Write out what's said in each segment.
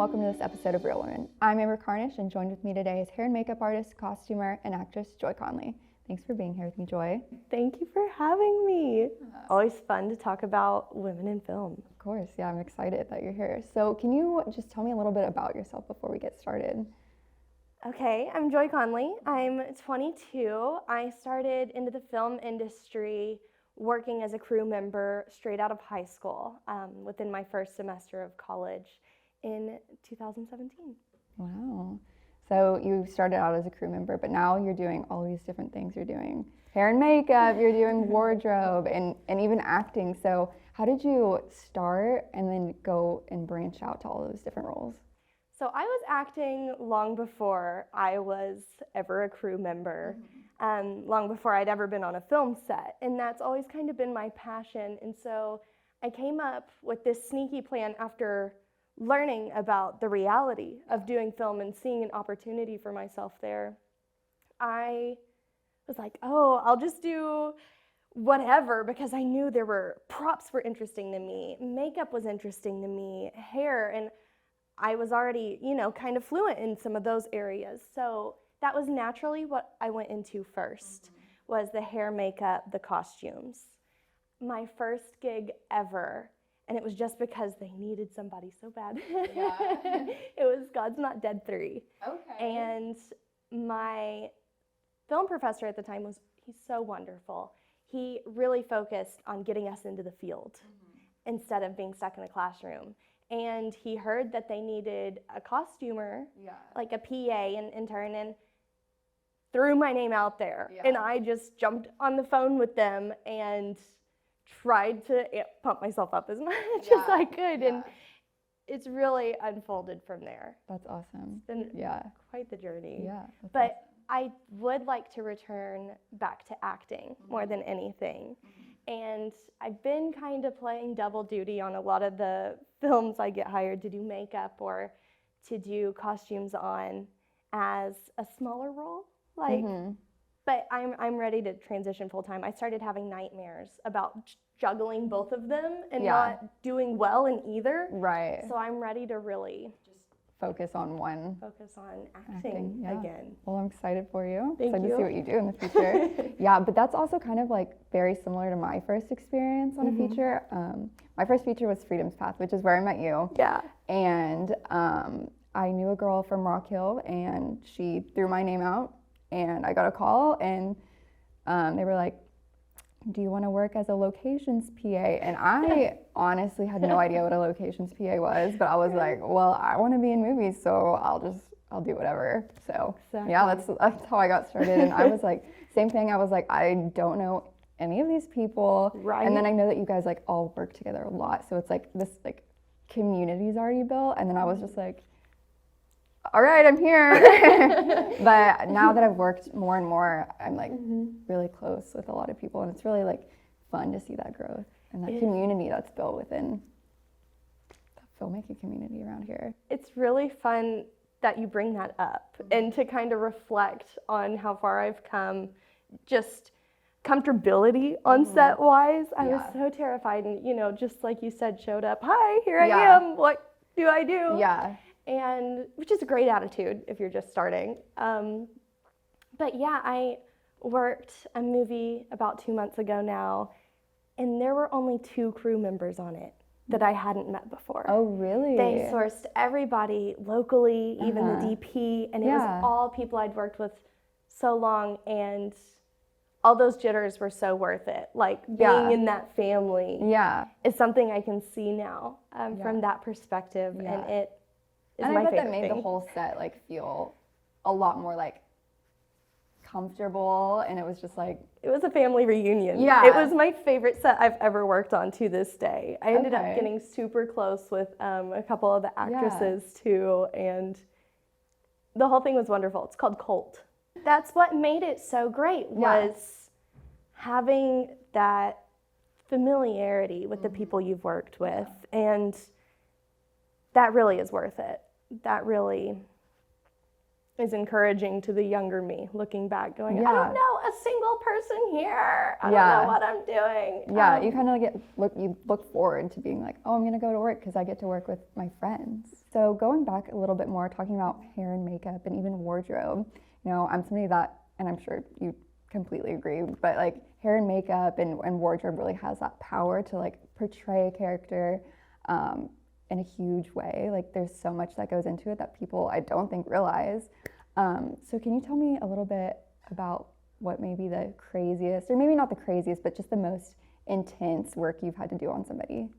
welcome to this episode of Real Women. I'm Amber Carnish, and joined with me today is hair and makeup artist, costumer, and actress Joy Conley. Thanks for being here with me, Joy. Thank you for having me. Always fun to talk about women in film. Of course, yeah, I'm excited that you're here. So can you just tell me a little bit about yourself before we get started? Okay, I'm Joy Conley. I'm 22. I started into the film industry working as a crew member straight out of high school within my first semester of college in 2017. Wow. So you started out as a crew member, but now you're doing all these different things. You're doing hair and makeup, you're doing wardrobe, and even acting. So how did you start and then go and branch out to all those different roles? So I was acting long before I was ever a crew member, long before I'd ever been on a film set, and that's always kind of been my passion. And so I came up with this sneaky plan after learning about the reality of doing film and seeing an opportunity for myself there. I was like, oh, I'll just do whatever, because I knew props were interesting to me, makeup was interesting to me, hair, and I was already, kind of fluent in some of those areas. So that was naturally what I went into first, was the hair, makeup, the costumes. My first gig ever, and it was just because they needed somebody so bad. Yeah. It was God's Not Dead 3. Okay. And my film professor at the time he's so wonderful. He really focused on getting us into the field instead of being stuck in a classroom. And he heard that they needed a costumer, like a PA and intern, and threw my name out there. Yeah. And I just jumped on the phone with them and tried to pump myself up as much as I could. Yeah. And it's really unfolded from there. That's awesome. It's been quite the journey. Yeah. But awesome. I would like to return back to acting more than anything. And I've been kind of playing double duty on a lot of the films I get hired to do makeup or to do costumes on as a smaller role. But I'm ready to transition full time. I started having nightmares about juggling both of them and not doing well in either. Right. So I'm ready to really focus on one. Focus on acting again. Well, I'm excited for you. Thank excited you. to see what you do in the future. Yeah, but that's also kind of like very similar to my first experience on a feature. My first feature was Freedom's Path, which is where I met you. Yeah. And I knew a girl from Rock Hill, and she threw my name out, and I got a call, and they were like, do you want to work as a locations PA? And I honestly had no idea what a locations PA was, but I was like, well, I want to be in movies, so I'll do whatever. So yeah, that's how I got started. And I was like, same thing. I was like, I don't know any of these people. Right. And then I know that you guys like all work together a lot. So it's like this like community's already built. And then I was just like, all right, I'm here. But now that I've worked more and more, I'm like really close with a lot of people, and it's really like fun to see that growth and that community that's built within the filmmaking community around here. It's really fun that you bring that up and to kind of reflect on how far I've come, just comfortability on set wise. I was so terrified, and just like you said, showed up, hi, here I am, what do I do? Yeah. And which is a great attitude if you're just starting. But yeah, I worked a movie about 2 months ago now, and there were only 2 crew members on it that I hadn't met before. Oh, really? They sourced everybody locally, even the DP, and it was all people I'd worked with so long, and all those jitters were so worth it. Like being in that family is something I can see now from that perspective, and it and I bet that made the whole set like feel a lot more like comfortable, and it was just like it was a family reunion. Yeah, it was my favorite set I've ever worked on to this day. I ended up getting super close with a couple of the actresses too, and the whole thing was wonderful. It's called Cult. That's what made it so great, was having that familiarity with the people you've worked with, and that really is worth it. That really is encouraging to the younger me, looking back, going, Yeah. I don't know a single person here. I Yeah. don't know what I'm doing. Yeah, you kind of you look forward to being like, oh, I'm gonna go to work because I get to work with my friends. So going back a little bit more, talking about hair and makeup and even wardrobe, you know, I'm somebody that, and I'm sure you completely agree, but like hair and makeup and wardrobe really has that power to like portray a character in a huge way. Like there's so much that goes into it that people I don't think realize. So can you tell me a little bit about what may be the craziest, or maybe not the craziest, but just the most intense work you've had to do on somebody?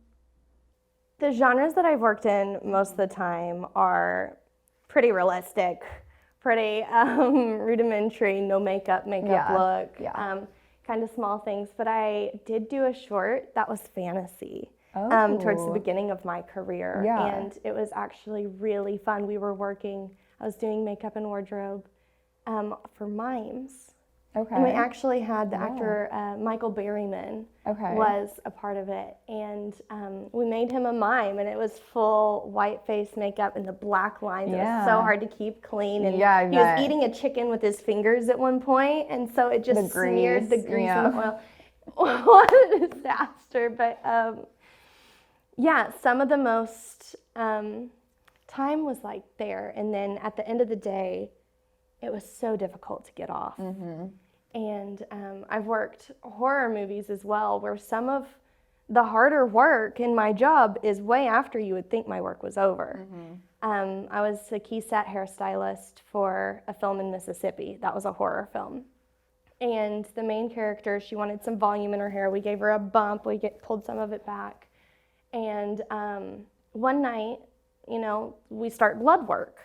The genres that I've worked in most of the time are pretty realistic, pretty rudimentary, no makeup look, kind of small things. But I did do a short that was fantasy towards the beginning of my career. And it was actually really fun. I was doing makeup and wardrobe for mimes. Okay. And we actually had the actor Michael Berryman was a part of it. And we made him a mime, and it was full white face makeup and the black lines. It was so hard to keep clean. And he was eating a chicken with his fingers at one point, and so it just smeared the grease and the oil. What a disaster. But some of the most time was like there. And then at the end of the day, it was so difficult to get off. And I've worked horror movies as well, where some of the harder work in my job is way after you would think my work was over. I was a key set hairstylist for a film in Mississippi. That was a horror film. And the main character, she wanted some volume in her hair. We gave her a bump. We pulled some of it back. And one night, we start blood work.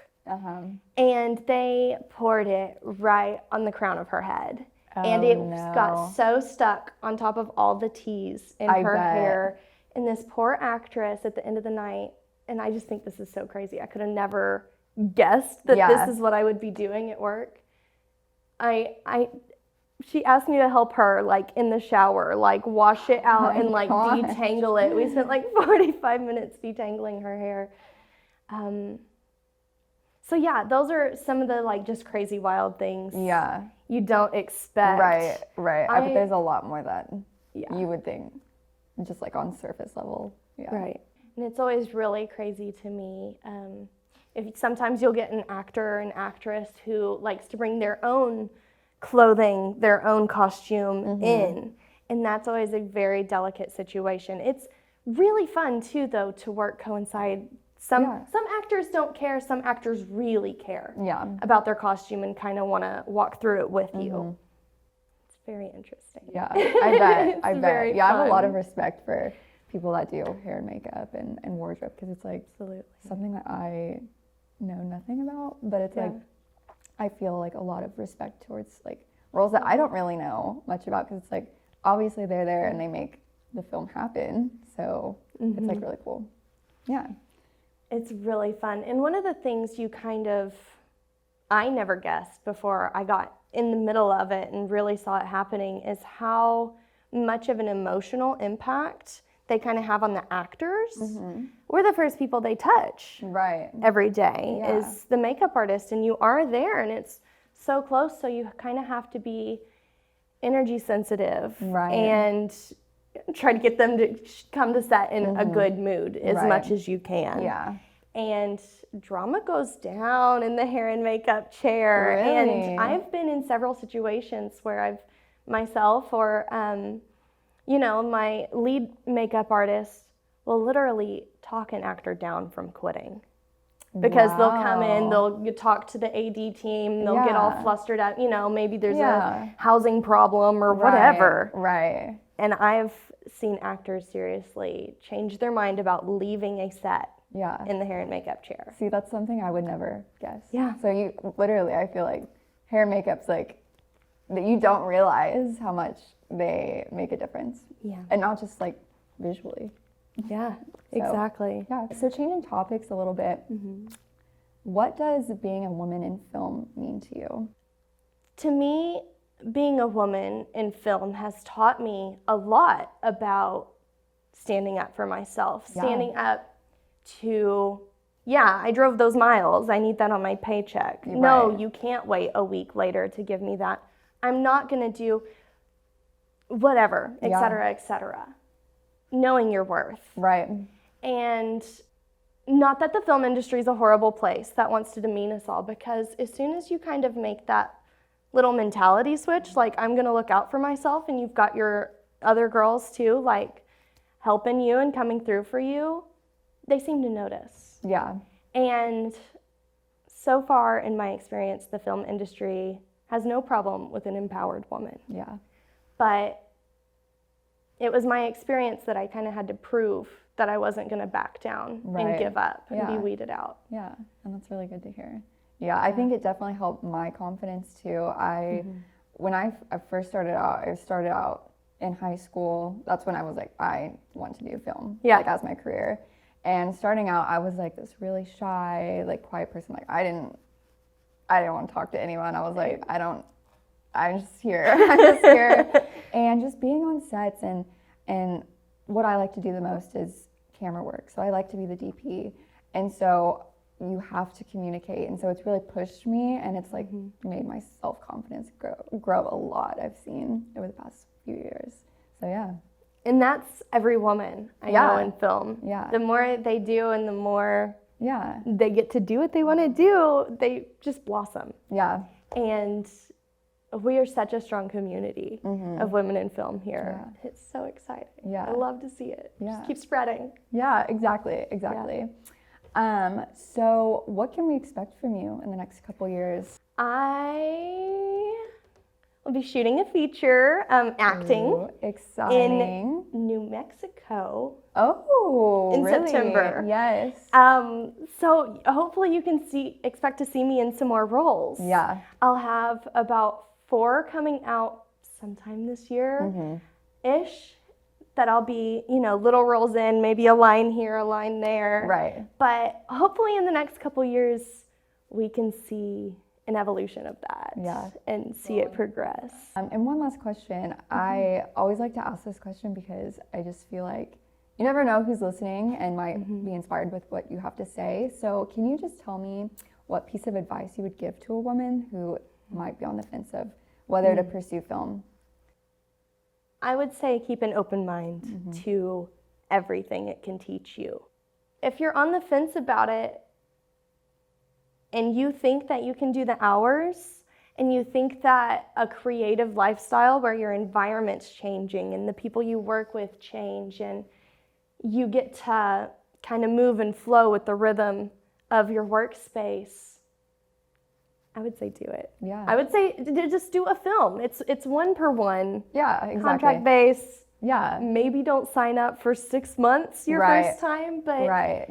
And they poured it right on the crown of her head. And it got so stuck on top of all the T's in her hair. And this poor actress at the end of the night, and I just think this is so crazy. I could have never guessed that this is what I would be doing at work. She asked me to help her, like, in the shower, like, wash it out and, like, detangle it. We spent, like, 45 minutes detangling her hair. So, those are some of the, like, just crazy wild things you don't expect. Right. I bet there's a lot more that you would think, just, like, on surface level. Right. And it's always really crazy to me. If sometimes you'll get an actor or an actress who likes to bring their own clothing, their own costume in, and that's always a very delicate situation. It's really fun too, though, to work coincide. Some actors don't care. Some actors really care about their costume and kind of want to walk through it with you. It's very interesting. Yeah, I bet. Yeah, I have a lot of fun. respect for people that do hair and makeup and wardrobe, because it's like something that I know nothing about, but it's like I feel like a lot of respect towards like roles that I don't really know much about, because it's like obviously they're there and they make the film happen, so it's like really cool. Yeah. It's really fun. And one of the things I never guessed before I got in the middle of it and really saw it happening is how much of an emotional impact they kind of have on the actors. We're the first people they touch every day is the makeup artist, and you are there and it's so close, so you kind of have to be energy sensitive and try to get them to come to set in a good mood as much as you can. And drama goes down in the hair and makeup chair. And I've been in several situations where I've myself or my lead makeup artist will literally talk an actor down from quitting. Because they'll come in, they'll talk to the AD team, they'll get all flustered out, maybe there's a housing problem or whatever. And I've seen actors seriously change their mind about leaving a set in the hair and makeup chair. See, that's something I would never guess. So you literally, I feel like hair and makeup's like, that you don't realize how much they make a difference. And not just like visually. Exactly. So changing topics a little bit, what does being a woman in film mean to you? To me, being a woman in film has taught me a lot about standing up for myself, standing up to yeah, I drove those miles. I need that on my paycheck. No, Right. you can't wait a week later to give me that. I'm not going to do whatever, et Yeah. cetera, et cetera. Knowing your worth. Right. And not that the film industry is a horrible place that wants to demean us all, because as soon as you kind of make that little mentality switch, like I'm going to look out for myself, and you've got your other girls too, like helping you and coming through for you, they seem to notice. Yeah. And so far in my experience, the film industry has no problem with an empowered woman. Yeah. But it was my experience that I kind of had to prove that I wasn't going to back down Right. and give up and be Yeah. weeded out. Yeah, and that's really good to hear. Yeah, I think it definitely helped my confidence too. When I first started out, I started out in high school. That's when I was like, I want to do film, Yeah. like as my career. And starting out, I was like this really shy, like quiet person. Like I didn't want to talk to anyone. I was like, I'm just here. I'm just here. And just being on sets and what I like to do the most is camera work. So I like to be the DP. And so you have to communicate. And so it's really pushed me, and it's like made my self-confidence grow a lot, I've seen over the past few years. So yeah. And that's every woman I know in film. Yeah. The more they do and the more Yeah. they get to do what they want to do, they just blossom. Yeah. And we are such a strong community of women in film here. Yeah. It's so exciting. Yeah. I love to see it. Yeah. Just keep spreading. Yeah, exactly. So what can we expect from you in the next couple years? I will be shooting a feature, acting Ooh, exciting. in New Mexico. Oh, in really? September. Yes. So hopefully you can expect to see me in some more roles. Yeah. I'll have about 4 coming out sometime this year-ish that I'll be, little roles in, maybe a line here, a line there. Right. But hopefully in the next couple years, we can see an evolution of that. Yeah. And see it progress. And one last question. I always like to ask this question because I just feel like you never know who's listening and might be inspired with what you have to say. So can you just tell me what piece of advice you would give to a woman who might be on the fence of whether to pursue film? I would say keep an open mind to everything it can teach you. If you're on the fence about it and you think that you can do the hours and you think that a creative lifestyle where your environment's changing and the people you work with change and you get to kind of move and flow with the rhythm of your workspace, I would say do it. Yeah. I would say just do a film. It's 1 per 1 . Yeah, exactly. Contract base. Yeah. Maybe don't sign up for 6 months your first time, but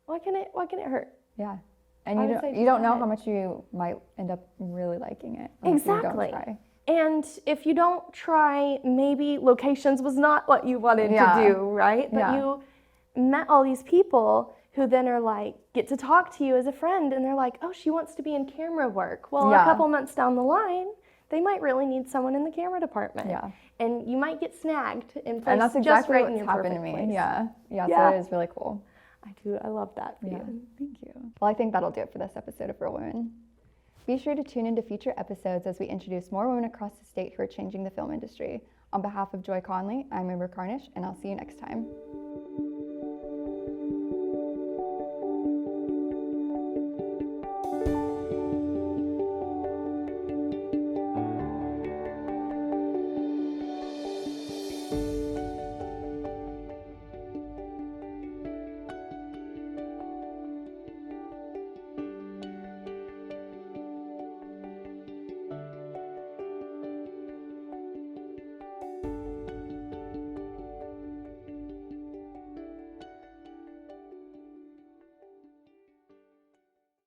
what can it hurt? Yeah. And you don't know how much you might end up really liking it. Exactly. You don't try. And if you don't try, maybe locations was not what you wanted to do, right? But you met all these people who then are like, get to talk to you as a friend, and they're like, oh, she wants to be in camera work. Well, a couple months down the line, they might really need someone in the camera department. Yeah. And you might get snagged in place And that's exactly just right in what's your happened to perfect me. place. Yeah, Yeah. so it is really cool. I do. I love that for you. Thank you. Well, I think that'll do it for this episode of Real Women. Be sure to tune into future episodes as we introduce more women across the state who are changing the film industry. On behalf of Joy Conley, I'm Amber Carnish, and I'll see you next time.